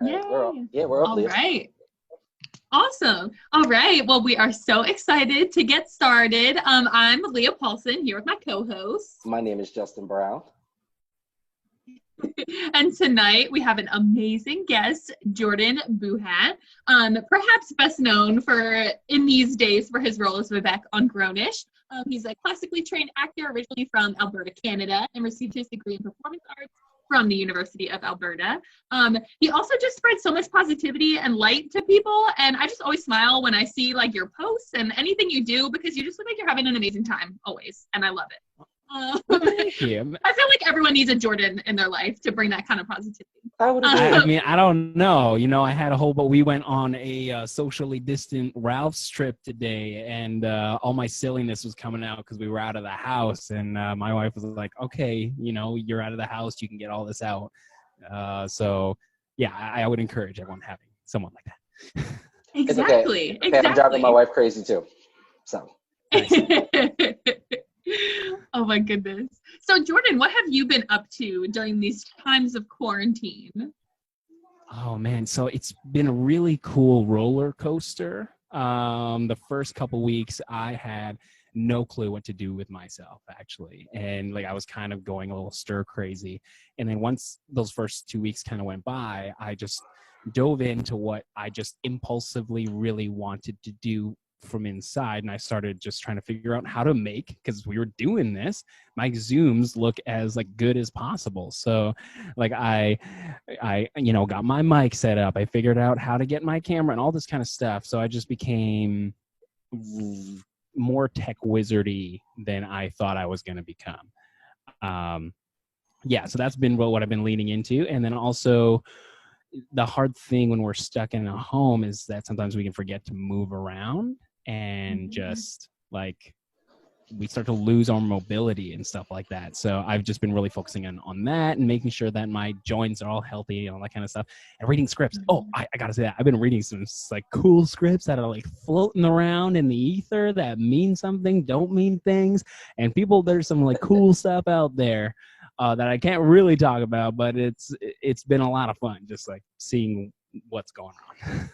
Yay. We're up. All right. Awesome. All right. Well, we are so excited to get started. I'm Leah Paulson here with my co-host. My name is Justin Brown. And tonight we have an amazing guest, Jordan Buhat, perhaps best known in these days for his role as Vivek on Grownish. He's a classically trained actor originally from Alberta, Canada, and received his degree in performance arts from the University of Alberta. He also just spreads so much positivity and light to people, and I just always smile when I see like your posts and anything you do, because you just look like you're having an amazing time always, and I love it. Thank you. I feel like everyone needs a Jordan in their life to bring that kind of positivity. I mean, I don't know. I had but we went on a socially distant Ralph's trip today, and all my silliness was coming out because we were out of the house, and my wife was like, okay, you're out of the house, you can get all this out. So yeah, I would encourage everyone having someone like that. Exactly. Okay, I'm driving my wife crazy too. So. Oh my goodness. So Jordan, what have you been up to during these times of quarantine? Oh man, so it's been a really cool roller coaster. The first couple weeks I had no clue what to do with myself, actually. And I was kind of going a little stir crazy. And then once those first 2 weeks kind of went by, I just dove into what I just impulsively really wanted to do from inside, and I started just trying to figure out how to make, because we were doing this, my Zooms look as good as possible. So I got my mic set up, I figured out how to get my camera and all this kind of stuff. So I just became more tech wizardy than I thought I was going to become. So that's been what I've been leaning into. And then also the hard thing when we're stuck in a home is that sometimes we can forget to move around, and just we start to lose our mobility and stuff like that. So I've just been really focusing on that and making sure that my joints are all healthy and all that kind of stuff, and reading scripts. Oh, I gotta say that I've been reading some cool scripts that are floating around in the ether that mean something, don't mean things, and there's some cool stuff out there that I can't really talk about, but it's been a lot of fun just seeing what's going on.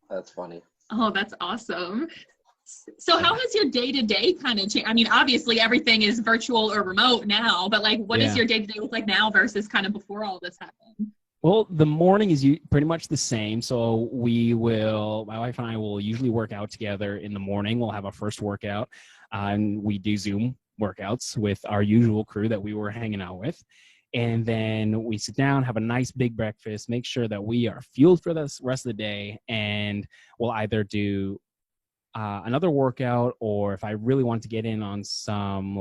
That's funny. Oh, that's awesome. So how has your day-to-day kind of changed? I mean, obviously everything is virtual or remote now, but what does your day-to-day look like now versus kind of before all this happened? Well, the morning is pretty much the same. So my wife and I will usually work out together in the morning. We'll have our first workout, and we do Zoom workouts with our usual crew that we were hanging out with. And then we sit down, have a nice big breakfast, make sure that we are fueled for the rest of the day. And we'll either do another workout, or if I really want to get in on some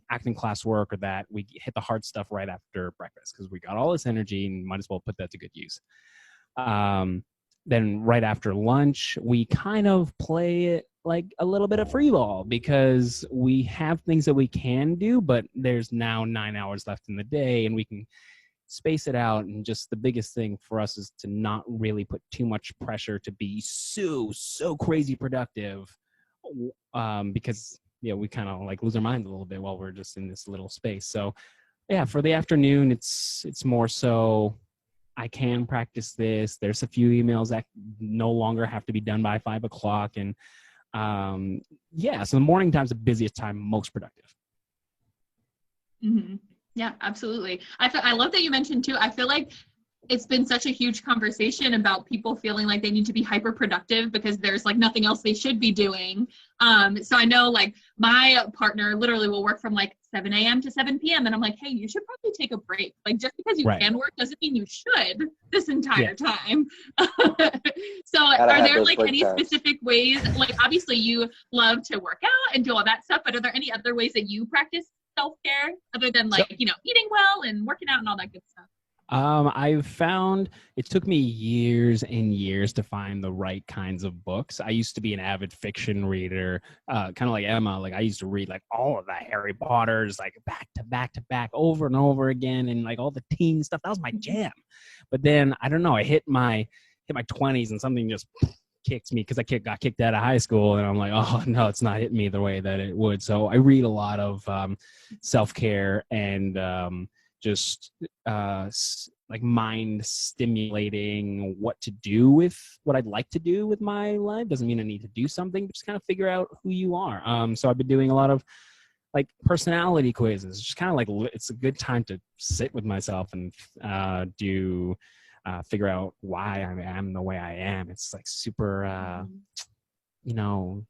acting class work or that, we hit the hard stuff right after breakfast because we got all this energy and might as well put that to good use. Then right after lunch, we kind of play it a little bit of free ball, because we have things that we can do, but there's now 9 hours left in the day and we can space it out. And just the biggest thing for us is to not really put too much pressure to be so crazy productive, because we kind of lose our minds a little bit while we're just in this little space. So yeah, for the afternoon, it's more so I can practice this. There's a few emails that no longer have to be done by 5 o'clock. And so the morning time's the busiest time, most productive. Mm-hmm. Yeah, absolutely. I love that you mentioned too, I feel like it's been such a huge conversation about people feeling like they need to be hyper productive because there's nothing else they should be doing. So I know my partner literally will work from 7 a.m. to 7 p.m. and I'm like, hey, you should probably take a break. Just because you can work doesn't mean you should this entire time. So are there any specific ways, obviously you love to work out and do all that stuff, but are there any other ways that you practice self-care other than eating well and working out and all that good stuff? I've found it took me years and years to find the right kinds of books. I used to be an avid fiction reader, kind of like Emma. I used to read all of the Harry Potters, back to back to back over and over again, and all the teen stuff. That was my jam. But then I don't know, I hit my 20s and something just kicked me because I got kicked out of high school, and I'm like, oh no, it's not hitting me the way that it would. So I read a lot of self-care and just like mind stimulating what to do with what I'd like to do with my life. Doesn't mean I need to do something, but just kind of figure out who you are. So I've been doing a lot of like personality quizzes. Just kind of like, it's a good time to sit with myself and figure out why I am the way I am. It's like super, you know,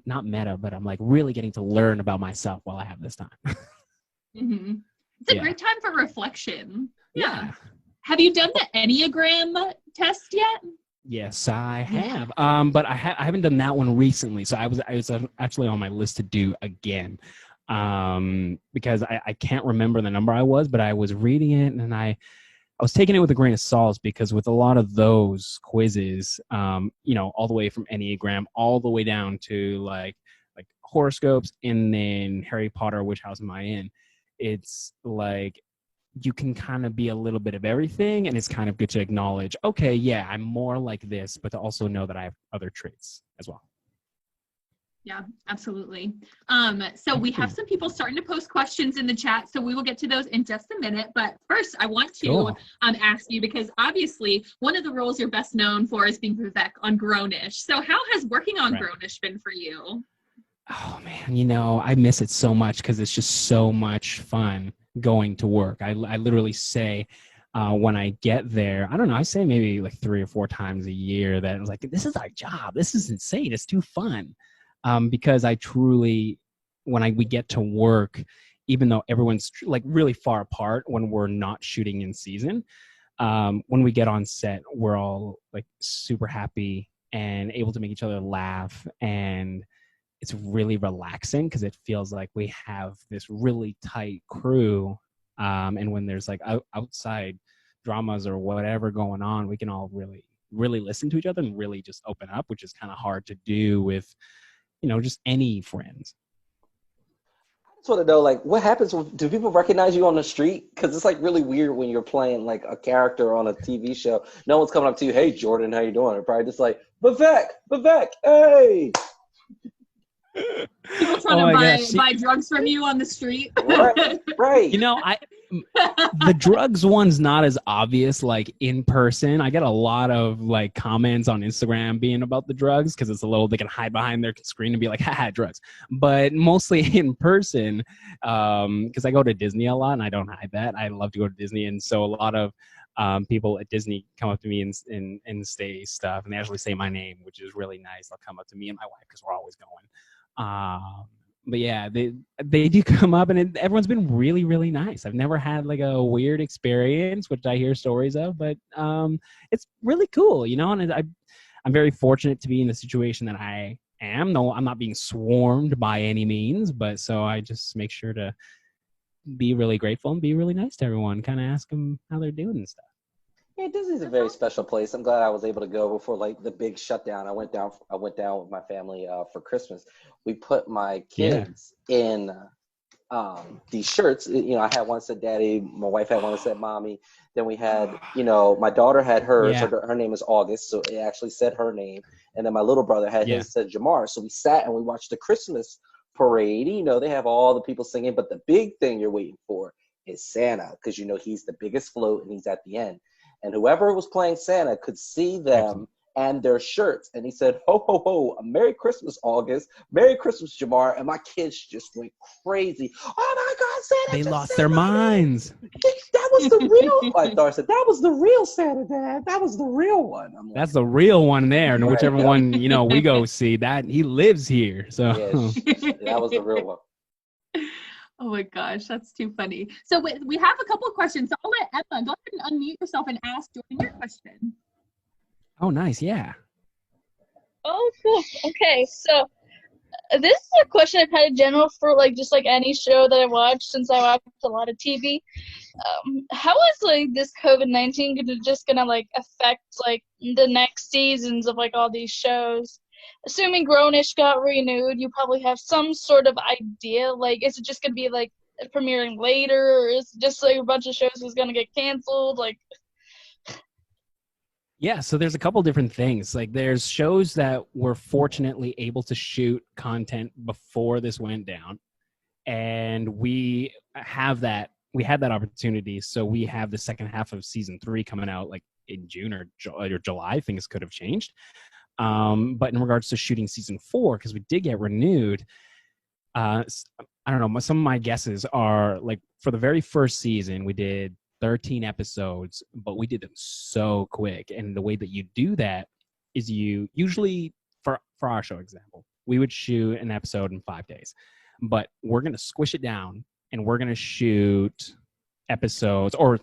not meta, but I'm like really getting to learn about myself while I have this time. Mm-hmm. It's a great time for reflection. Yeah. Have you done the Enneagram test yet? Yes, I have. But I haven't done that one recently. So I was actually on my list to do again. Because I can't remember the number I was, but I was reading it and I was taking it with a grain of salt, because with a lot of those quizzes, you know, all the way from Enneagram, all the way down to like horoscopes, and then Harry Potter, which house am I in? It's like you can kind of be a little bit of everything, and it's kind of good to acknowledge, okay, yeah, I'm more like this, but to also know that I have other traits as well. Yeah, absolutely. So we have some people starting to post questions in the chat, so we will get to those in just a minute. But first, I want to ask you, because obviously one of the roles you're best known for is being Vivek on Grownish. So how has working on Grownish been for you? Oh man, you know, I miss it so much because it's just so much fun going to work. I literally say when I get there, I don't know, I say maybe like 3 or 4 times a year that I was like, this is our job. This is insane. It's too fun. Because I truly, when we get to work, even though everyone's like really far apart when we're not shooting in season, when we get on set, we're all like super happy and able to make each other laugh, and it's really relaxing because it feels like we have this really tight crew. And when there's like outside dramas or whatever going on, we can all really, really listen to each other and really just open up, which is kind of hard to do with, you know, just any friends. I just want to know, like, what happens do people recognize you on the street? Because it's like really weird when you're playing like a character on a TV show. No one's coming up to you, hey Jordan, how you doing? They're probably just like, Vivek, hey. People trying to buy drugs from you on the street. Right. You know, the drugs one's not as obvious like in person. I get a lot of like comments on Instagram being about the drugs because it's a little, they can hide behind their screen and be like, haha, drugs. But mostly in person, because I go to Disney a lot and I don't hide that. I love to go to Disney. And so a lot of people at Disney come up to me and say stuff, and they actually say my name, which is really nice. They'll come up to me and my wife because we're always going. But yeah, they do come up, and everyone's been really, really nice. I've never had like a weird experience, which I hear stories of, but it's really cool, you know. And I'm very fortunate to be in the situation that I am. No, I'm not being swarmed by any means, but so I just make sure to be really grateful and be really nice to everyone. Kind of ask them how they're doing and stuff. Yeah, Disney's a very special place. I'm glad I was able to go before like the big shutdown. I went down with my family for Christmas. We put my kids in these shirts. You know, I had one that said daddy, my wife had one that said mommy. Then we had, you know, my daughter had hers. Yeah. Her name is August, so it actually said her name. And then my little brother had his said Jamar. So we sat and we watched the Christmas parade. You know, they have all the people singing, but the big thing you're waiting for is Santa, because you know he's the biggest float and he's at the end. And whoever was playing Santa could see them and their shirts. And he said, ho, ho, ho, Merry Christmas, August. Merry Christmas, Jamar. And my kids just went crazy. Oh, my God, Santa. They lost their minds. That was the real one. My daughter said, that was the real Santa, Dad. That was the real one. I'm like, that's the real one there. And whichever one, you know, we go see, that he lives here. So that was the real one. Oh my gosh, that's too funny. So we have a couple of questions. So I'll let Emma go ahead and unmute yourself and ask Jordan your question. Oh, nice. Yeah. Oh, cool. Okay, so this is a question I've had in general for like just like any show that I watch, since I watch a lot of TV. How is like this COVID-19 gonna like affect like the next seasons of like all these shows? Assuming Grownish got renewed, you probably have some sort of idea. Like, is it just gonna be like premiering later, or is it just like a bunch of shows is gonna get canceled? Like, yeah, so there's a couple different things. Like, there's shows that were fortunately able to shoot content before this went down, and we have that we had that opportunity. So we have the second half of season 3 coming out like in June or July. Things could have changed. But in regards to shooting season 4, because we did get renewed, I don't know, some of my guesses are like for the very first season, we did 13 episodes, but we did them so quick. And the way that you do that is you usually, for our show example, we would shoot an episode in 5 days, but we're going to squish it down and we're going to shoot episodes, or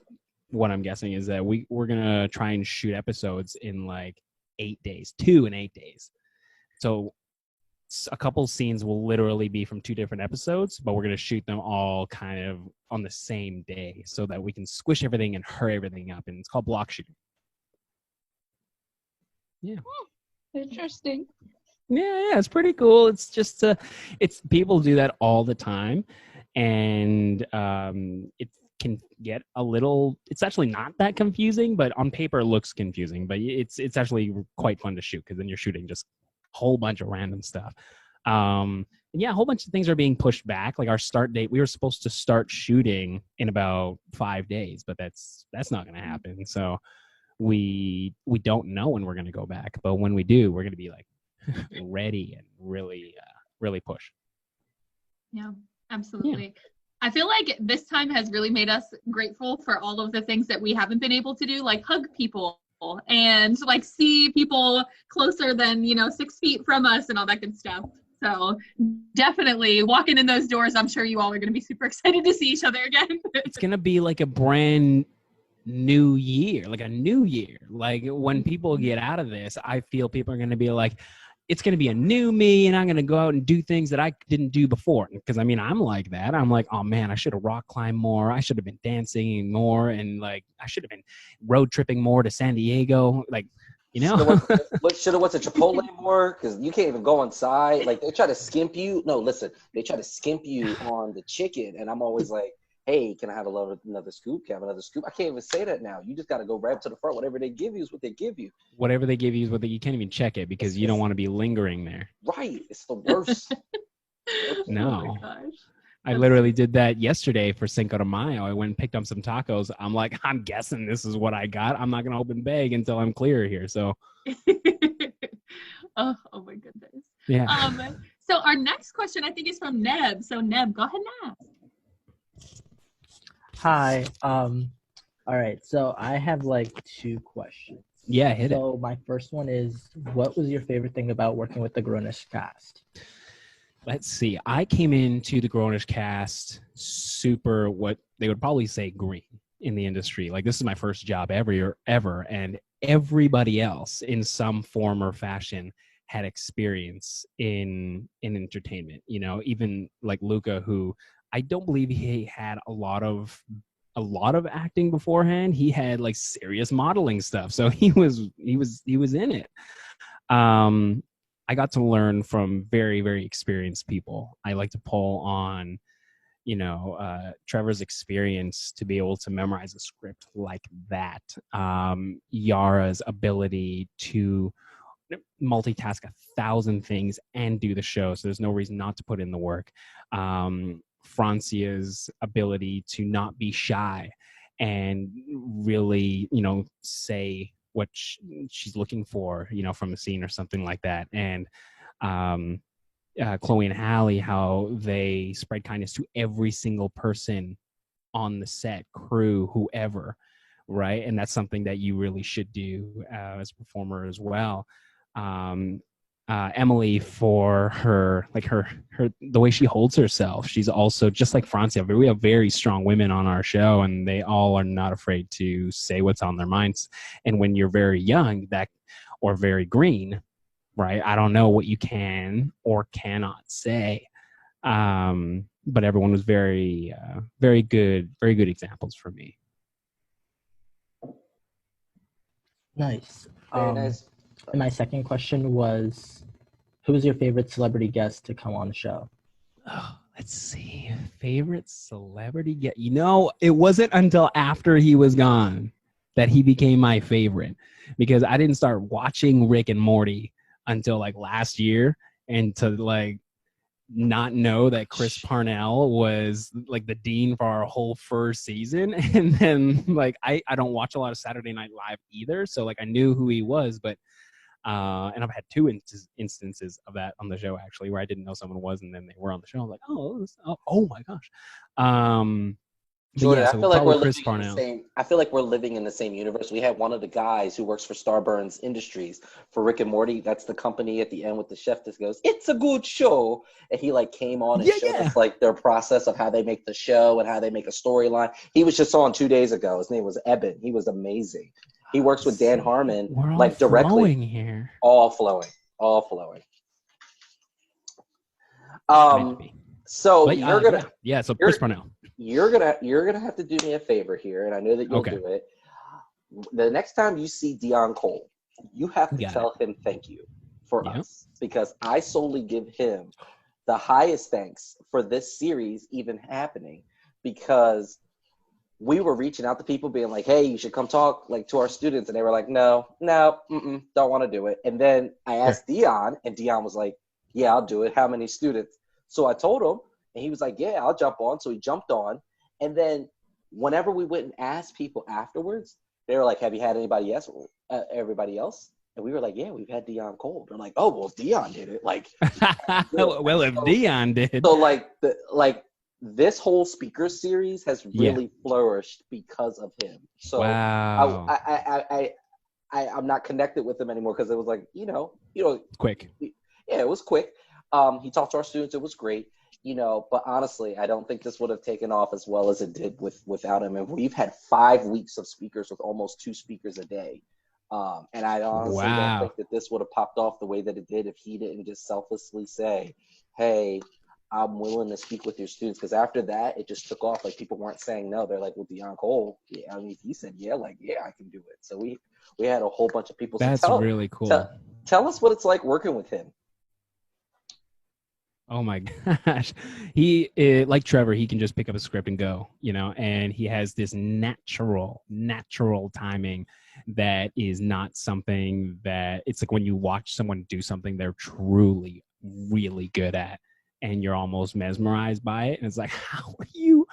what I'm guessing is that we're going to try and shoot episodes in like 8 days, 2 in 8 days. So a couple scenes will literally be from 2 different episodes, but we're going to shoot them all kind of on the same day so that we can squish everything and hurry everything up. And it's called block shooting. Yeah. Interesting. Yeah, it's pretty cool. It's just, it's people do that all the time. And it can get a little, it's actually not that confusing, but on paper it looks confusing, but it's actually quite fun to shoot because then you're shooting just a whole bunch of random stuff. And yeah, a whole bunch of things are being pushed back. Like our start date, we were supposed to start shooting in about 5 days, but that's not going to happen. So we don't know when we're going to go back, but when we do, we're going to be like ready and really push. Yeah, absolutely. Yeah. I feel like this time has really made us grateful for all of the things that we haven't been able to do, like hug people and like see people closer than 6 feet from us and all that good stuff. So definitely walking in those doors, I'm sure you all are going to be super excited to see each other again. It's going to be like a brand new year, like a new year. Like when people get out of this, I feel people are going to be like, it's going to be a new me and I'm going to go out and do things that I didn't do before. Because I mean, I'm like that. I'm like, oh man, I should have rock climbed more. I should have been dancing more. And like, I should have been road tripping more to San Diego. Like, should have went to Chipotle more because you can't even go inside. Like they try to skimp you. No, listen, they try to skimp you on the chicken. And I'm always like, hey, can I have another scoop? Can I have another scoop? I can't even say that now. You just got to go right up to the front. Whatever they give you is what they give you. Whatever they give you is what you can't even check it because you don't want to be lingering there. Right. It's the worst. No. Oh my gosh. I literally did that yesterday for Cinco de Mayo. I went and picked up some tacos. I'm like, I'm guessing this is what I got. I'm not going to open bag until I'm clear here. So. oh my goodness. Yeah. So our next question, I think, is from Neb. So Neb, go ahead and ask. Hi. All right. So I have like 2 questions. Yeah, hit it. So my first one is, what was your favorite thing about working with the Grownish Cast? Let's see. I came into the Grownish Cast super, what they would probably say, green in the industry. Like this is my first job ever, and everybody else in some form or fashion had experience in entertainment. Even like Luca, who I don't believe he had a lot of acting beforehand. He had like serious modeling stuff. So he was in it. I got to learn from very, very experienced people. I like to pull on, Trevor's experience to be able to memorize a script like that. Yara's ability to multitask 1,000 things and do the show. So there's no reason not to put in the work. Francia's ability to not be shy and really, say what she's looking for, from a scene or something like that. And Chloe and Hallie, how they spread kindness to every single person on the set, crew, whoever, right? And that's something that you really should do as a performer as well. Emily, for her the way she holds herself, she's also just like Francia. We have very strong women on our show, and they all are not afraid to say what's on their minds. And when you're very young, or very green, right? I don't know what you can or cannot say, but everyone was very, very good examples for me. Nice. Very nice. And my second question was, who was your favorite celebrity guest to come on the show? Oh, let's see. Favorite celebrity guest? It wasn't until after he was gone that he became my favorite, because I didn't start watching Rick and Morty until like last year. And to like not know that Chris Parnell was like the dean for our whole first season. And then like I don't watch a lot of Saturday Night Live either, so like I knew who he was, but and I've had two instances of that on the show actually, where I didn't know someone was, and then they were on the show. I'm like, oh my gosh. But Jordan, yeah, so I feel like we're probably Chris living in the Parnell. same. I feel like we're living in the same universe. We had one of the guys who works for Starburns Industries for Rick and Morty. That's the company at the end with the chef that goes, "It's a good show," and he like came on and showed us like their process of how they make the show and how they make a storyline. He was just on 2 days ago. His name was Eben. He was amazing. He works with Dan Harmon, We're all like directly. flowing here. All flowing. So but, you're gonna so Chris Parnell. You're gonna have to do me a favor here, and I know that you'll do it. The next time you see Dion Cole, you have to tell him thank you for us, because I solely give him the highest thanks for this series even happening, because we were reaching out to people being like, hey, you should come talk like to our students, and they were like, no, don't want to do it. And then I asked Dion, and Dion was like, yeah, I'll do it. How many students? So I told him, and he was like, yeah, I'll jump on. So he jumped on. And then whenever we went and asked people afterwards, they were like, have you had anybody else? Everybody else? And we were like, yeah, we've had Dion Cole. They're like, oh, well, Dion did it. Like, well, if Dion did. So like this whole speaker series has really flourished because of him. So wow. I'm not connected with him anymore because it was like, quick. Yeah, it was quick. He talked to our students. It was great. But honestly, I don't think this would have taken off as well as it did without him. And we've had 5 weeks of speakers with almost 2 speakers a day. And I honestly don't think that this would have popped off the way that it did if he didn't just selflessly say, hey, I'm willing to speak with your students. Because after that, it just took off. Like, people weren't saying no. They're like, well, Dion Cole, yeah, I mean, he said, yeah, I can do it. So we had a whole bunch of people. That's really cool. Tell us what it's like working with him. Oh my gosh. He, like Trevor, he can just pick up a script and go, and he has this natural timing that is not something that it's like when you watch someone do something they're truly really good at and you're almost mesmerized by it. And it's like, how are you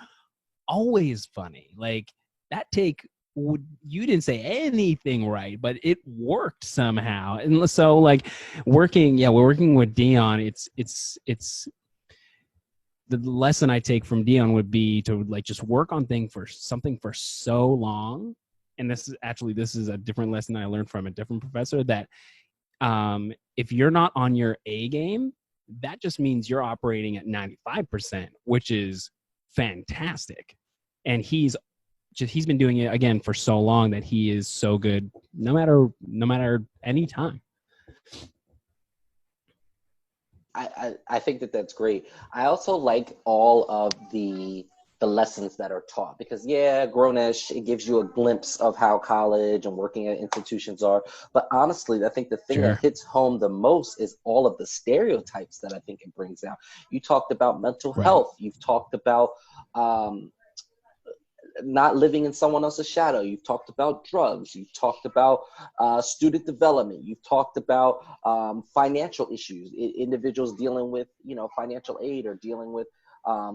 always funny? Like that take, you didn't say anything right, but it worked somehow. And so like we're working with Dion. It's the lesson I take from Dion would be to like just work on something for so long. And this is a different lesson I learned from a different professor, that if you're not on your A game, that just means you're operating at 95%, which is fantastic. And he's been doing it again for so long that he is so good no matter any time. I think that's great. I also like all of the lessons that are taught, because Grownish, it gives you a glimpse of how college and working at institutions are. But honestly, I think the thing that hits home the most is all of the stereotypes that I think it brings out. You talked about mental health. You've talked about not living in someone else's shadow. You've talked about drugs. You've talked about student development. You've talked about financial issues, individuals dealing with, financial aid or dealing with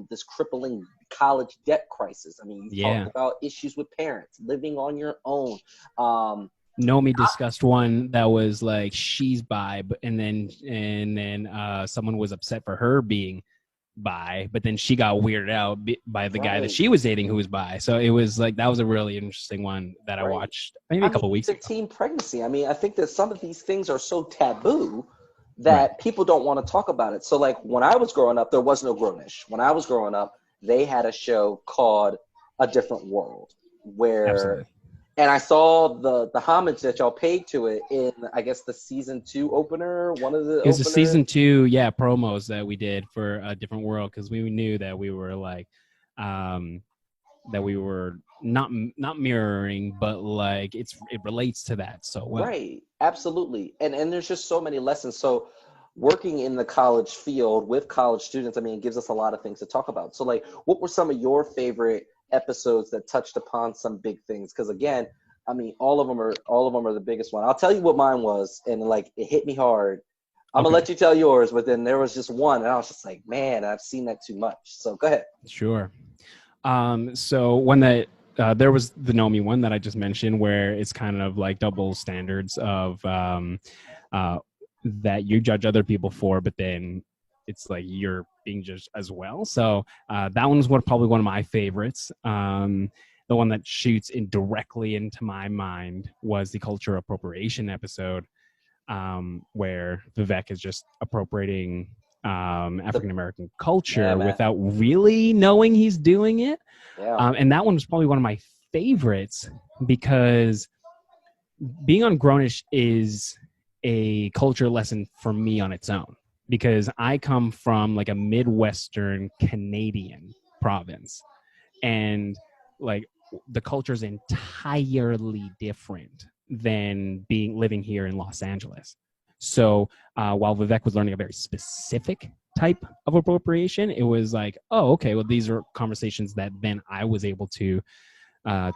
this crippling college debt crisis. I mean, you've talked about issues with parents, living on your own. Nomi discussed one that was like she's bi, and then someone was upset for her being bi, but then she got weirded out by the guy that she was dating who was bi. So it was like, that was a really interesting one that I watched maybe a couple weeks ago. Teen pregnancy. I mean, I think that some of these things are so taboo that people don't want to talk about it. So like when I was growing up, there was no Grownish. When I was growing up, they had a show called A Different World where and I saw the homage that y'all paid to it in, I guess, the season 2 opener. It was a season 2, promos that we did for A Different World, because we knew that we were like, that we were not mirroring, but like it relates to that so well. Right, absolutely, and there's just so many lessons. So working in the college field with college students, I mean, it gives us a lot of things to talk about. So like, what were some of your favorite episodes that touched upon some big things? Because again, I mean, all of them are the biggest one. I'll tell you what mine was, and like it hit me hard. I'm gonna Okay. let you tell yours, but then there was just one, and I was just like, man, I've seen that too much. So go ahead. Sure. So when there was the Nomi one that I just mentioned, where it's kind of like double standards of that you judge other people for, but then it's like you're being judged as well. So that one's probably one of my favorites. The one that shoots in directly into my mind was the culture appropriation episode, where Vivek is just appropriating African American culture without really knowing he's doing it. Yeah. And that one was probably one of my favorites because being on Grownish is a culture lesson for me on its own, because I come from like a Midwestern Canadian province, and like the culture is entirely different than living here in Los Angeles. So while Vivek was learning a very specific type of appropriation, it was like, oh, okay, well, these are conversations that then I was able to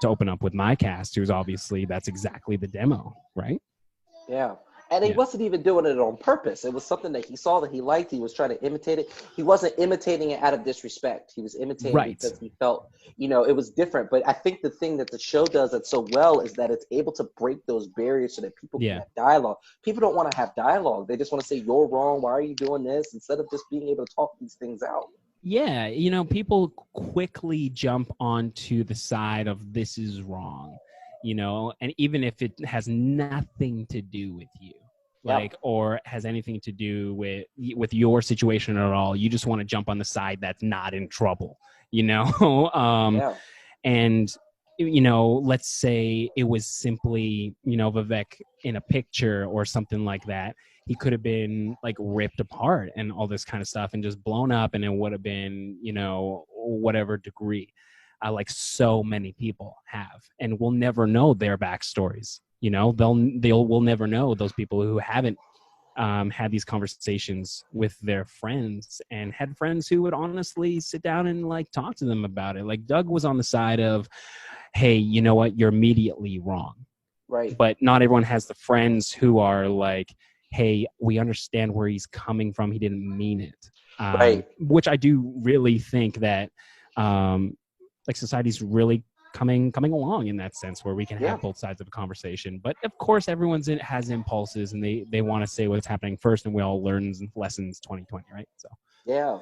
open up with my cast, who's obviously, that's exactly the demo, right? Yeah. And he wasn't even doing it on purpose. It was something that he saw that he liked. He was trying to imitate it. He wasn't imitating it out of disrespect. He was imitating it because he felt, it was different. But I think the thing that the show does it so well is that it's able to break those barriers so that people can have dialogue. People don't want to have dialogue. They just want to say, you're wrong. Why are you doing this? Instead of just being able to talk these things out. Yeah, people quickly jump onto the side of this is wrong, and even if it has nothing to do with you, or has anything to do with your situation at all, you just want to jump on the side that's not in trouble, and let's say it was simply, Vivek in a picture or something like that. He could have been like ripped apart and all this kind of stuff and just blown up, and it would have been, whatever degree, like so many people have, and we'll never know their backstories. We'll never know those people who haven't had these conversations with their friends, and had friends who would honestly sit down and like talk to them about it. Like Doug was on the side of, hey, you know what, you're immediately wrong. Right. But not everyone has the friends who are like, hey, we understand where he's coming from. He didn't mean it. Right. Which I do really think that like society's really coming along in that sense, where we can have both sides of a conversation. But of course, everyone's has impulses, and they want to say what's happening first, and we all learn lessons 2020, right? So. Yeah.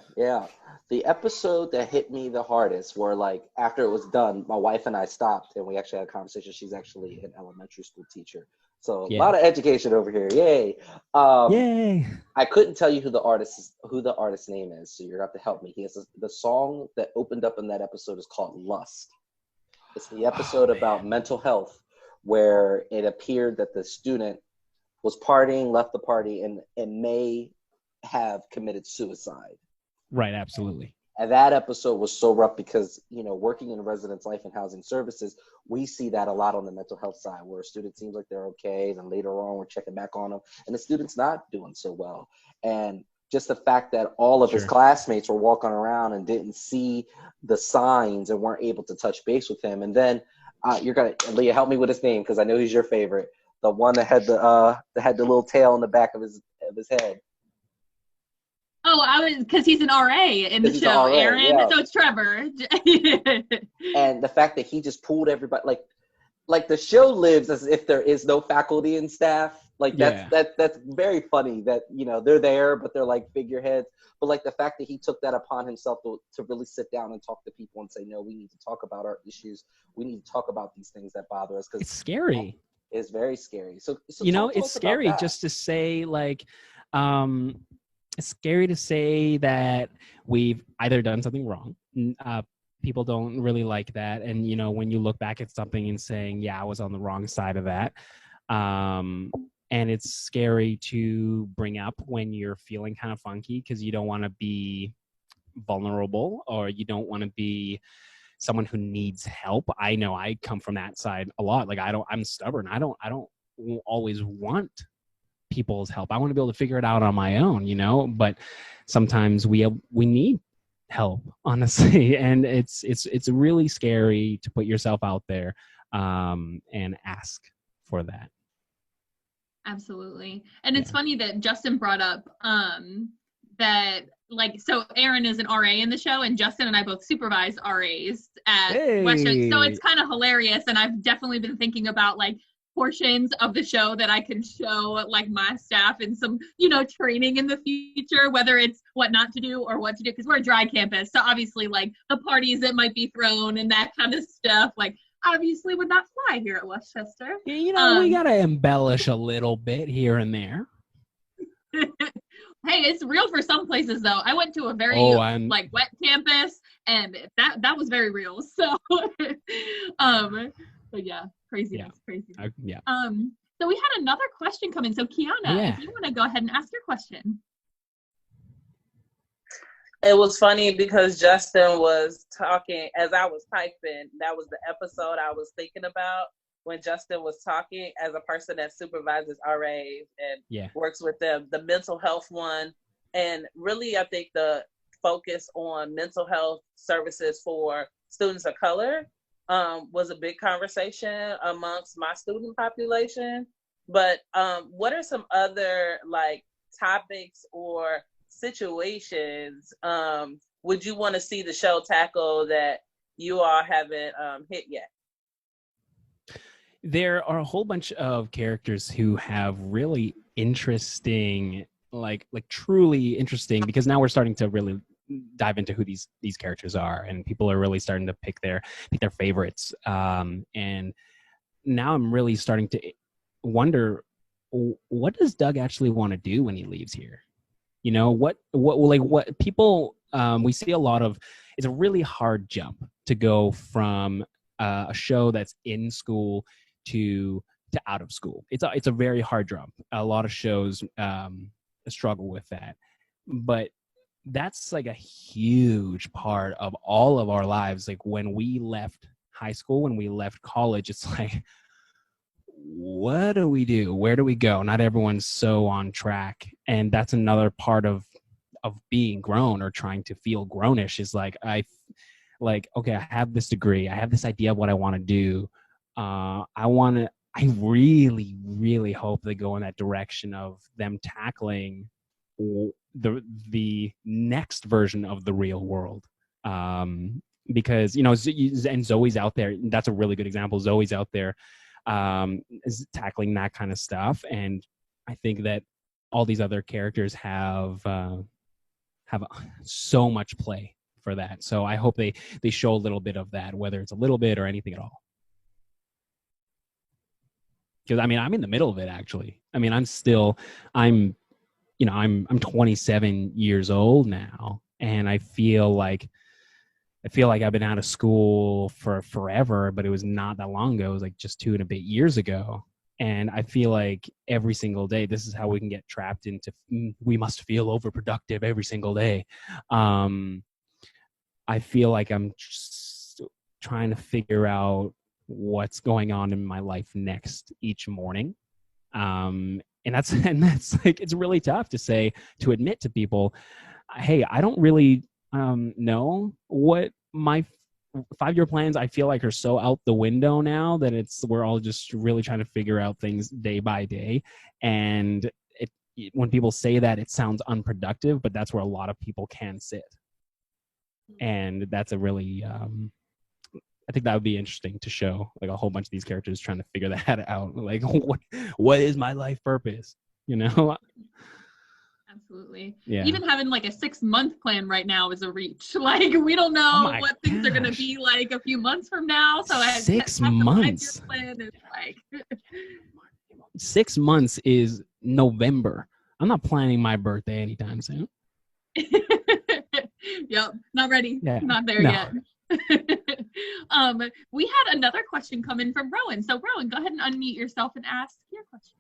The episode that hit me the hardest were like, after it was done, my wife and I stopped and we actually had a conversation. She's actually an elementary school teacher. So a lot of education over here. Yay. Yay. I couldn't tell you who the artist's name is, so you're gonna have to help me. He has the song that opened up in that episode is called Lust. It's the episode about mental health, where it appeared that the student was partying, left the party, and may have committed suicide. Right, absolutely. And that episode was so rough because, working in residence life and housing services, we see that a lot on the mental health side, where a student seems like they're okay, then later on we're checking back on them, and the student's not doing so well. And just the fact that all of his classmates were walking around and didn't see the signs and weren't able to touch base with him. And then Leah, help me with his name, because I know he's your favorite. The one that had the little tail on the back of his head. Oh, because he's an RA in the show, Aaron. Yeah. So it's Trevor. And the fact that he just pulled everybody, like the show lives as if there is no faculty and staff. Like that's very funny that, they're there, but they're like figureheads. But like the fact that he took that upon himself to really sit down and talk to people and say, no, we need to talk about our issues. We need to talk about these things that bother us. Because it's scary. It's very scary. So it's scary just to say like, it's scary to say that we've either done something wrong. People don't really like that. And, when you look back at something and saying, yeah, I was on the wrong side of that. And it's scary to bring up when you're feeling kind of funky, because you don't want to be vulnerable, or you don't want to be someone who needs help. I know I come from that side a lot. Like I'm stubborn. I don't always want people's help. I want to be able to figure it out on my own, but sometimes we need help, honestly. And it's really scary to put yourself out there and ask for that. Absolutely. And it's funny that Justin brought up that, like, so Aaron is an RA in the show, and Justin and I both supervise RAs at Western. So it's kind of hilarious. And I've definitely been thinking about, like, portions of the show that I can show, like, my staff in some, you know, training in the future, whether it's what not to do or what to do, because we're a dry campus. So obviously, like, the parties that might be thrown and that kind of stuff, like, obviously would not fly here at Westchester. You know, we got to embellish a little bit here and there. Hey, it's real for some places, though. I went to a very like wet campus, and that was very real. So, but yeah, craziness, crazy. Yeah. So we had another question come in. So Kiana, if you want to go ahead and ask your question. It was funny because Justin was talking as I was typing. That was the episode I was thinking about when Justin was talking as a person that supervises RAs and works with them, the mental health one. And really, I think the focus on mental health services for students of color was a big conversation amongst my student population. But what are some other, like, topics or situations would you want to see the show tackle that you all haven't hit yet? There are a whole bunch of characters who have really interesting, like truly interesting, because now we're starting to really dive into who these characters are, and people are really starting to pick their favorites. And now I'm really starting to wonder, what does Doug actually want to do when he leaves here? You know, what people, we see a lot of, it's a really hard jump to go from a show that's in school to out of school. It's a very hard jump. A lot of shows struggle with that, but that's like a huge part of all of our lives. Like when we left high school, when we left college, it's like, what do we do? Where do we go? Not everyone's so on track. And that's another part of being grown or trying to feel grownish, is like, okay, I have this degree. I have this idea of what I want to do. I really, really hope they go in that direction of them tackling the next version of the real world. Because, you know, and Zoe's out there. That's a really good example. Zoe's out there is tackling that kind of stuff. And I think that all these other characters have so much play for that. So I hope they show a little bit of that, whether it's a little bit or anything at all. Because I mean, I'm in the middle of it, actually. I mean, I'm 27 years old now, and I feel like I've been out of school for forever, but it was not that long ago. It was like just 2 and a bit years ago. And I feel like every single day, this is how we can get trapped into, we must feel overproductive every single day. I feel like I'm just trying to figure out what's going on in my life next each morning. And that's like, it's really tough to admit to people, hey, I don't really know what my 5-year plans, I feel like, are so out the window now that we're all just really trying to figure out things day by day. And when people say that, it sounds unproductive, but that's where a lot of people can sit. And that's a really, I think that would be interesting to show, like, a whole bunch of these characters trying to figure that out. Like, what is my life purpose? You know? Absolutely. Yeah. Even having like a 6-month plan right now is a reach. Like, we don't know what things are going to be like a few months from now. So 6 months. Plan is like 6 months is November. I'm not planning my birthday anytime soon. Yep. Not ready. Yeah. Not there yet. We had another question come in from Rowan. So Rowan, go ahead and unmute yourself and ask your question.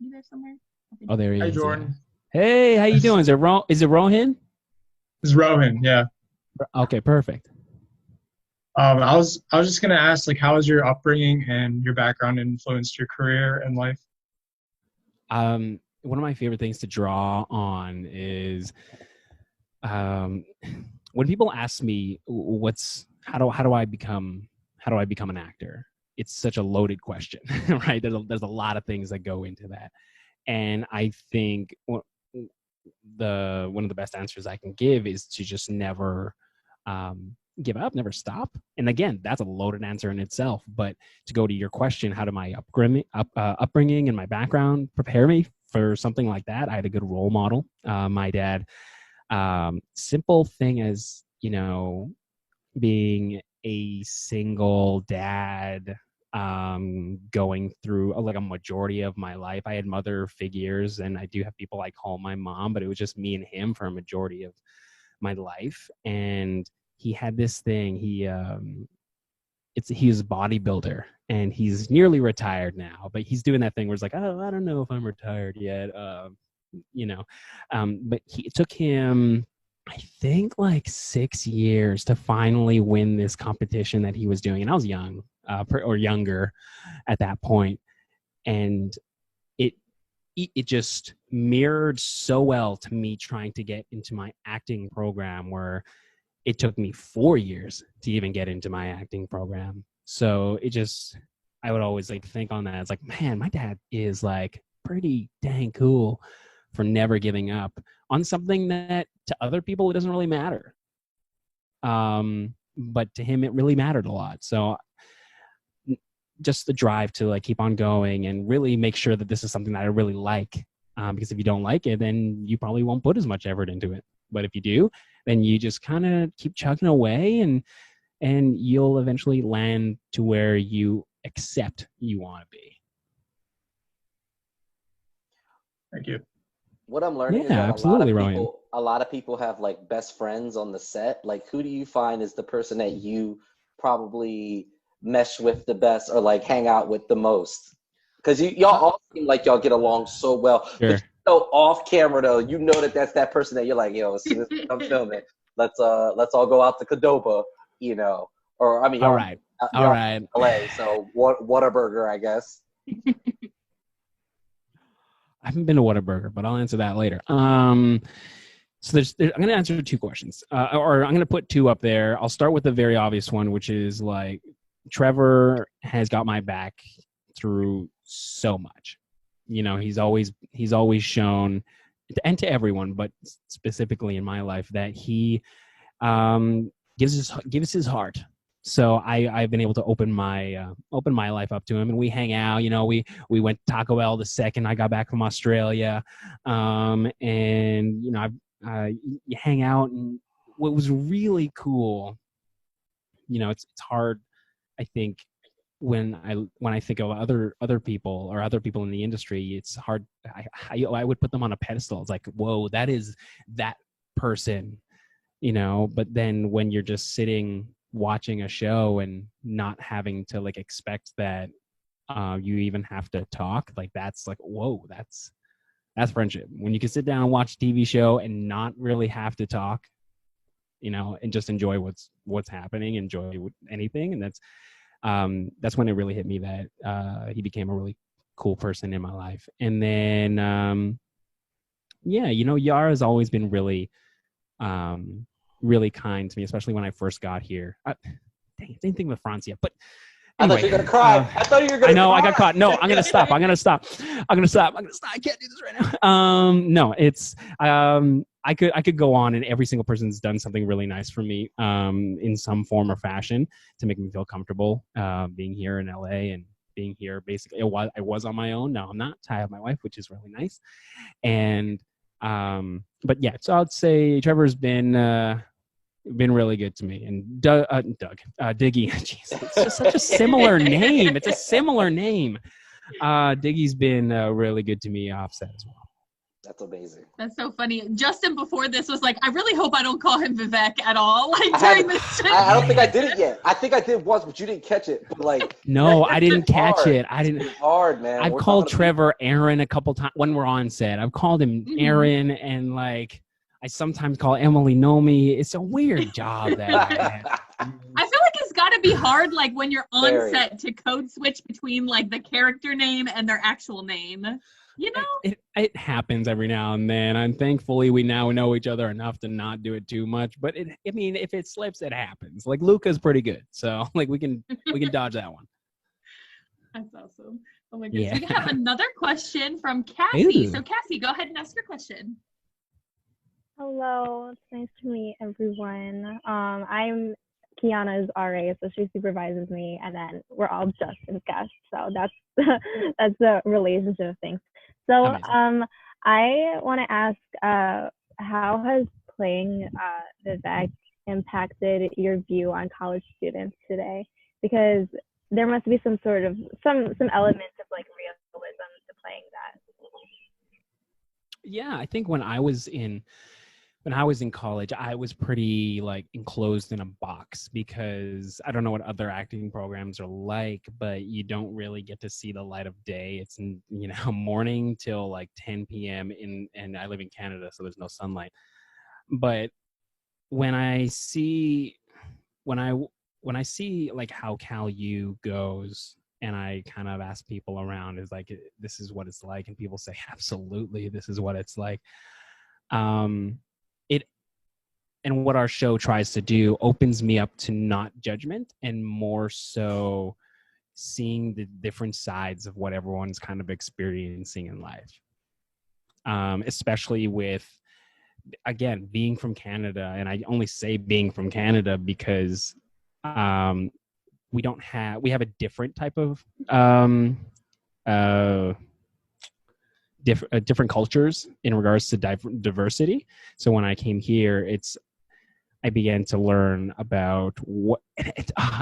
You there somewhere? Oh, there he is. Hi, Jordan. Yeah. Hey, how you doing? Is it Rohan? It's Rohan, yeah. Okay, perfect. I was just gonna ask, like, how has your upbringing and your background influenced your career and life? One of my favorite things to draw on is when people ask me how do I become an actor, it's such a loaded question, right? There's a lot of things that go into that. And I think one of the best answers I can give is to just never give up, never stop. And again, that's a loaded answer in itself. But to go to your question, how did my upbringing and my background prepare me for something like that? I had a good role model. My dad, simple thing as, you know, being a single dad, going through like a majority of my life. I had mother figures, and I do have people I call my mom, but it was just me and him for a majority of my life. And he had this thing. He's a bodybuilder, and he's nearly retired now, but he's doing that thing where it's like, oh, I don't know if I'm retired yet. You know, but it took him, I think, like 6 years to finally win this competition that he was doing. And I was young, or younger at that point. And it just mirrored so well to me trying to get into my acting program, where it took me 4 years to even get into my acting program. So I would always like think on that. It's like, man, my dad is like pretty dang cool for never giving up on something that to other people, it doesn't really matter. But to him, it really mattered a lot. So just the drive to like keep on going and really make sure that this is something that I really like. Because if you don't like it, then you probably won't put as much effort into it. But if you do, then you just kind of keep chugging away, and you'll eventually land to where you accept you want to be. Thank you. What I'm learning is that a lot of people have like best friends on the set. Like, who do you find is the person that you probably mesh with the best or like hang out with the most? Because y'all all seem like y'all get along so well. Sure. But so off camera though, you know that's that person that you're like, yo, as soon as I'm filming, let's all go out to Qdoba, you know. Or I mean, all right. LA, so Whataburger, I guess. I haven't been to Whataburger, but I'll answer that later. So I'm going to answer 2 questions, or I'm going to put 2 up there. I'll start with the very obvious one, which is like Trevor has got my back through so much. You know, he's always shown, and to everyone, but specifically in my life, that he gives his heart. So I've been able to open my life up to him, and we hang out. You know, we went to Taco Bell the second I got back from Australia, and you know, you hang out. And what was really cool, you know, it's hard, I think, when I think of other people or other people in the industry, it's hard. I would put them on a pedestal. It's like, whoa, that is that person, you know. But then when you're just sitting watching a show and not having to like expect that you even have to talk, like that's like, whoa, that's friendship. When you can sit down and watch a TV show and not really have to talk, you know, and just enjoy what's happening, enjoy anything. And that's when it really hit me that he became a really cool person in my life. And then yeah, you know, Yara's always been really really kind to me, especially when I first got here. Dang, same thing with Francia, but anyway, I thought you were gonna cry. I thought you were gonna. I know, cry. I got caught. No, I'm gonna stop. I can't do this right now. No, it's I could go on, and every single person's done something really nice for me in some form or fashion to make me feel comfortable being here in LA and being here. Basically, I was on my own. Now I'm not. I have my wife, which is really nice. And but yeah, so I'd say Trevor's been really good to me. And Diggy, jeez, it's just such a similar name. It's a similar name. Diggy's been really good to me offset as well. That's amazing. That's so funny. Justin before this was like, I really hope I don't call him Vivek at all. Like during this. I don't think I did it yet. I think I did once, but you didn't catch it. But like, no, I didn't catch it. I didn't. It's hard, man. I've called Trevor Aaron a couple times when we're on set. I've called him Aaron, and like I sometimes call Emily Nomi. It's a weird job that I had. I feel like it's got to be hard, like when you're on set, to code switch between like the character name and their actual name. You know, it happens every now and then. And thankfully, we now know each other enough to not do it too much. But I mean, if it slips, it happens. Like Luca's pretty good, so like we can dodge that one. That's awesome. Oh my goodness. Yeah. We have another question from Cassie. Ooh. So Cassie, go ahead and ask your question. Hello, it's nice to meet everyone. I'm Kiana's RA, so she supervises me, and then we're all Justin's guests. So that's that's the relationship thing. So Amazing. I want to ask, how has playing Vivek impacted your view on college students today? Because there must be some sort of some elements of like realism to playing that. Yeah, I think when I was in college, I was pretty like enclosed in a box because I don't know what other acting programs are like, but you don't really get to see the light of day. It's morning till like 10 p.m. and I live in Canada, so there's no sunlight. But when I see like how Cal U goes, and I kind of ask people around, is like, this is what it's like, and people say, absolutely, this is what it's like. It and what our show tries to do opens me up to not judgment and more so seeing the different sides of what everyone's kind of experiencing in life. Especially with, again, being from Canada, and I only say being from Canada because we have a different type of different cultures in regards to diversity. So when I came here, I began to learn about what,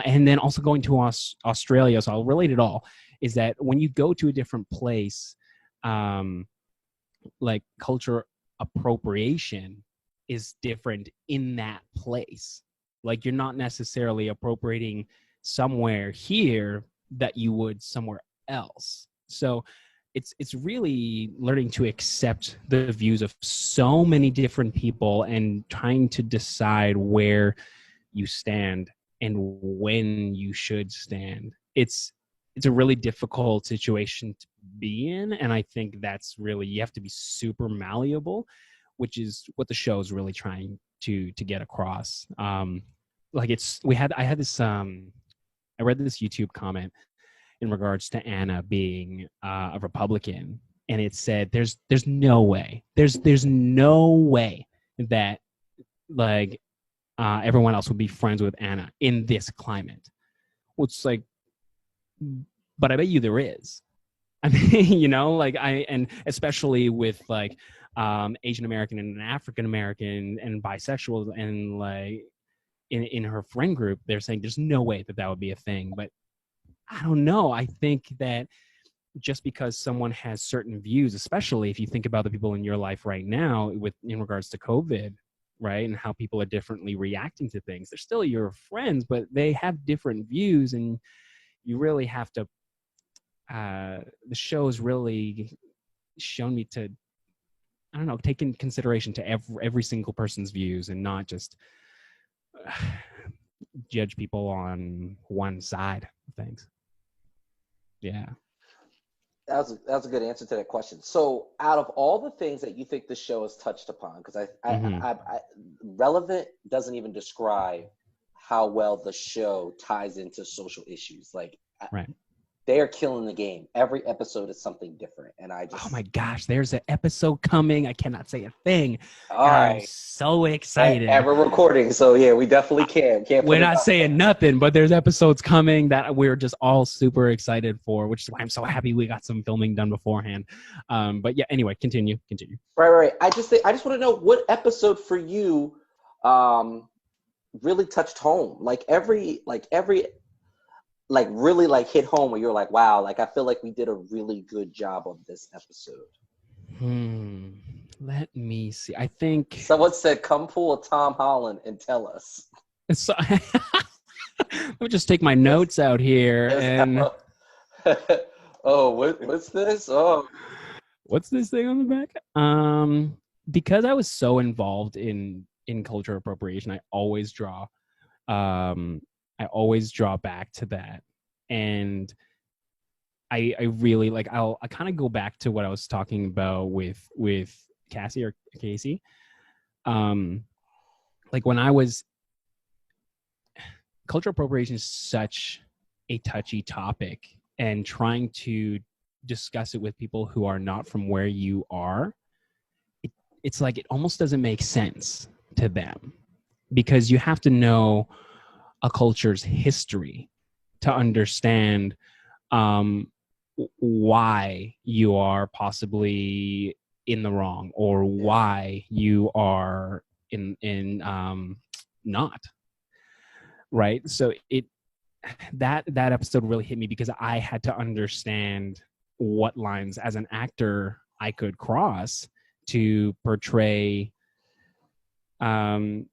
and then also going to Australia. So I'll relate it all. Is that when you go to a different place, like culture appropriation is different in that place. Like you're not necessarily appropriating somewhere here that you would somewhere else. So it's really learning to accept the views of so many different people and trying to decide where you stand and when you should stand. It's a really difficult situation to be in, and I think that's really, you have to be super malleable, which is what the show is really trying to get across. I read this YouTube comment in regards to Anna being a Republican, and it said there's no way that like everyone else would be friends with Anna in this climate. Well, it's like, but I bet you there is. I mean, and especially with like Asian American and African American and bisexual, and like in her friend group, they're saying there's no way that would be a thing. But I don't know. I think that just because someone has certain views, especially if you think about the people in your life right now in regards to COVID, right, and how people are differently reacting to things, they're still your friends, but they have different views, and you really have to. The show has really shown me to, I don't know, take in consideration to every single person's views and not just judge people on one side of things. Yeah. That's a good answer to that question. So, out of all the things that you think the show has touched upon, because I relevant doesn't even describe how well the show ties into social issues. Like, right. They are killing the game. Every episode is something different, and oh my gosh, there's an episode coming. I cannot say a thing. All right. I'm so excited. And we're recording, so yeah, we definitely can't. We're not saying nothing, but there's episodes coming that we're just all super excited for, which is why I'm so happy we got some filming done beforehand. But yeah, anyway, continue. Right. I just want to know what episode for you really touched home. Like every really like hit home where you're like, wow, like I feel like we did a really good job on this episode. Let me see. I think someone said, come pull a Tom Holland and tell us. So, let me just take my notes out here and what's this? Oh, what's this thing on the back? Because I was so involved in culture appropriation, I always draw back to that. And I really like, I kind of go back to what I was talking about with Cassie or Casey. Like when I was, cultural appropriation is such a touchy topic. and trying to discuss it with people who are not from where you are, it's like it almost doesn't make sense to them, because you have to know a culture's history to understand why you are possibly in the wrong, or why you are in not right. So that episode really hit me, because I had to understand what lines as an actor I could cross to portray to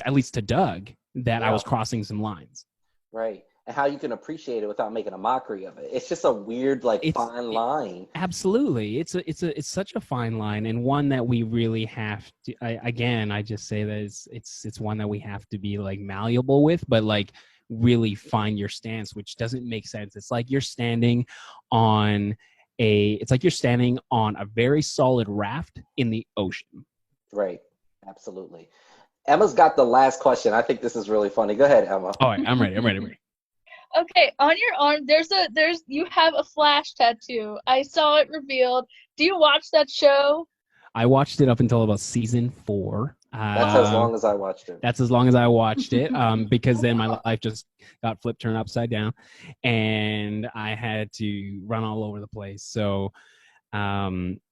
at least to Doug, that I was crossing some lines. Right. And how you can appreciate it without making a mockery of it. It's just a weird, fine line. Absolutely. It's such a fine line, and one that we really have to, I just say that it's one that we have to be like malleable with, but like really find your stance, which doesn't make sense. It's like you're standing on a very solid raft in the ocean. Right. Absolutely. Emma's got the last question. I think this is really funny. Go ahead, Emma. All right, I'm ready. Okay, on your arm, you have a Flash tattoo. I saw it revealed. Do you watch that show? I watched it up until about season 4. That's as long as I watched it. That's as long as I watched it, because then my life just got flipped, turned upside down, and I had to run all over the place. So,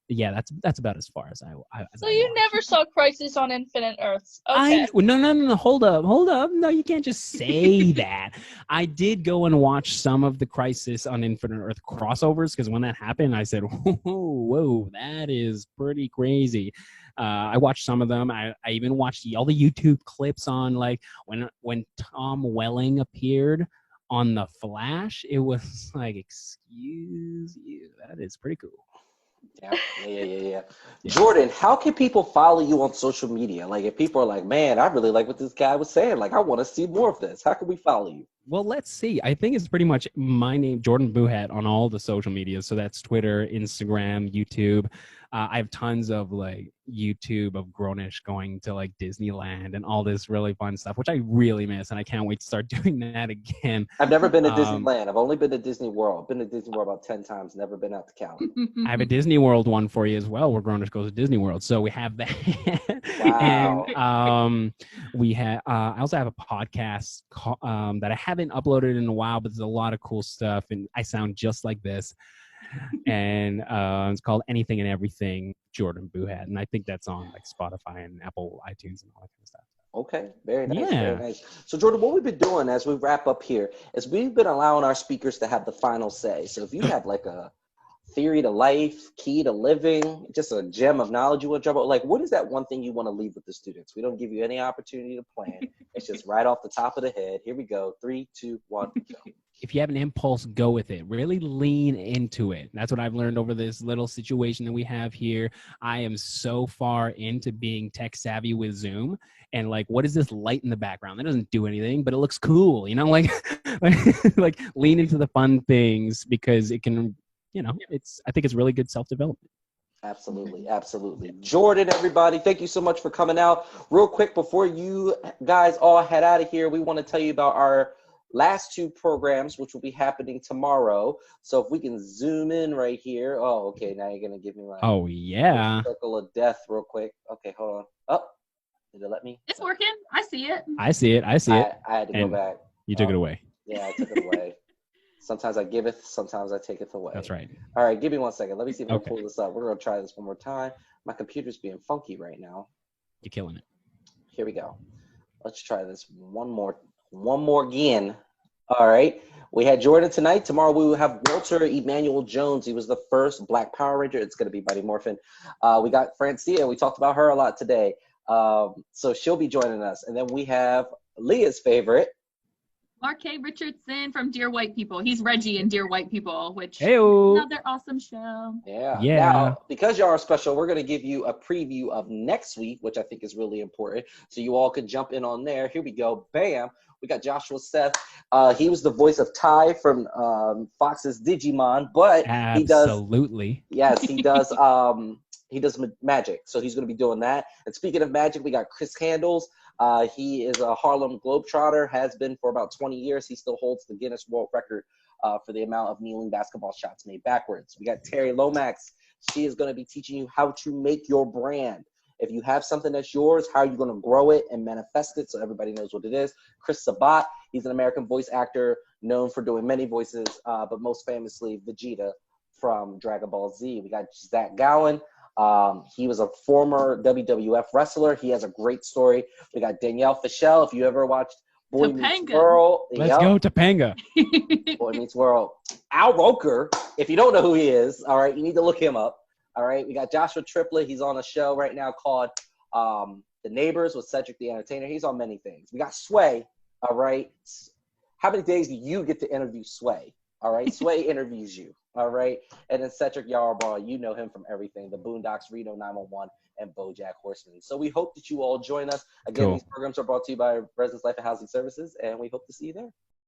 yeah, that's about as far as I So you never saw Crisis on Infinite Earths? Okay. No, hold up. No, you can't just say that. I did go and watch some of the Crisis on Infinite Earth crossovers, because when that happened, I said, whoa, that is pretty crazy. I watched some of them. I even watched all the YouTube clips on, like, when Tom Welling appeared on The Flash. It was like, excuse you, that is pretty cool. Yeah. Jordan, how can people follow you on social media? Like, if people are like, man, I really like what this guy was saying, like, I want to see more of this, how can we follow you? Well, let's see. I think it's pretty much my name, Jordan Buhat, on all the social media. So that's Twitter, Instagram, YouTube. I have tons of like YouTube of Grownish going to like Disneyland and all this really fun stuff, which I really miss, and I can't wait to start doing that again. I've never been to Disneyland. I've only been to Disney World. I've been to Disney World about 10 times. Never been out to Cali. I have a Disney World one for you as well, where Grownish goes to Disney World. So we have that. Wow. And I also have a podcast that I haven't uploaded in a while, but there's a lot of cool stuff, and I sound just like this. And it's called Anything and Everything Jordan Buhat, and I think that's on like Spotify and Apple iTunes and all that kind of stuff. Okay, very nice, Yeah. very nice. So Jordan, what we've been doing as we wrap up here is we've been allowing our speakers to have the final say. So if you have like a theory to life, key to living, just a gem of knowledge you want to drop out, like, what is that one thing you want to leave with the students? We don't give you any opportunity to plan. It's just right off the top of the head. Here we go. 3, 2, 1, go. If you have an impulse, go with it. Really lean into it. That's what I've learned over this little situation that we have here. I am so far into being tech savvy with Zoom, and like, what is this light in the background? That doesn't do anything, but it looks cool, you know, like lean into the fun things, because it can, I think it's really good self-development. Absolutely, absolutely. Jordan, everybody, thank you so much for coming out. Real quick, before you guys all head out of here, we want to tell you about our last 2 programs, which will be happening tomorrow. So if we can zoom in right here. Oh, okay. Now you're going to give me my circle of death real quick. Okay, hold on. Oh, did it let me? It's working. I see it. I see it. I had to go back. You took it away. Yeah, I took it away. Sometimes I give it, sometimes I take it away. That's right. All right, give me 1 second. Let me see if I can pull this up. We're going to try this one more time. My computer's being funky right now. You're killing it. Here we go. Let's try this one more again. All right. We had Jordan tonight. Tomorrow we will have Walter Emmanuel Jones. He was the first Black Power Ranger. It's going to be Buddy Morphin. We got Francia. We talked about her a lot today. So she'll be joining us. And then we have Leah's favorite, Mark K. Richardson from Dear White People. He's Reggie in Dear White People, which Hey-o. another awesome show. Yeah. Yeah. Now, because y'all are special, we're going to give you a preview of next week, which I think is really important. So you all can jump in on there. Here we go. Bam. We got Joshua Seth. He was the voice of Ty from Fox's Digimon, but Absolutely. Yes, he does. He does magic, so he's going to be doing that. And speaking of magic, we got Chris Handles. He is a Harlem Globetrotter, has been for about 20 years. He still holds the Guinness World Record for the amount of kneeling basketball shots made backwards. We got Terry Lomax. She is going to be teaching you how to make your brand. If you have something that's yours, how are you going to grow it and manifest it so everybody knows what it is? Chris Sabat, he's an American voice actor known for doing many voices, but most famously Vegeta from Dragon Ball Z. We got Zach Gowen. He was a former WWF wrestler. He has a great story. We got Danielle Fischel. If you ever watched Boy Meets World. Let's go Topanga. Boy Meets World. Al Roker, if you don't know who he is, all right, you need to look him up. All right, we got Joshua Triplett. He's on a show right now called The Neighbors with Cedric the Entertainer. He's on many things. We got Sway, all right. How many days do you get to interview Sway? All right, Sway interviews you, all right. And then Cedric Yarbrough, you know him from everything, The Boondocks, Reno 911, and BoJack Horseman. So we hope that you all join us. Again, These programs are brought to you by Residence Life and Housing Services, and we hope to see you there.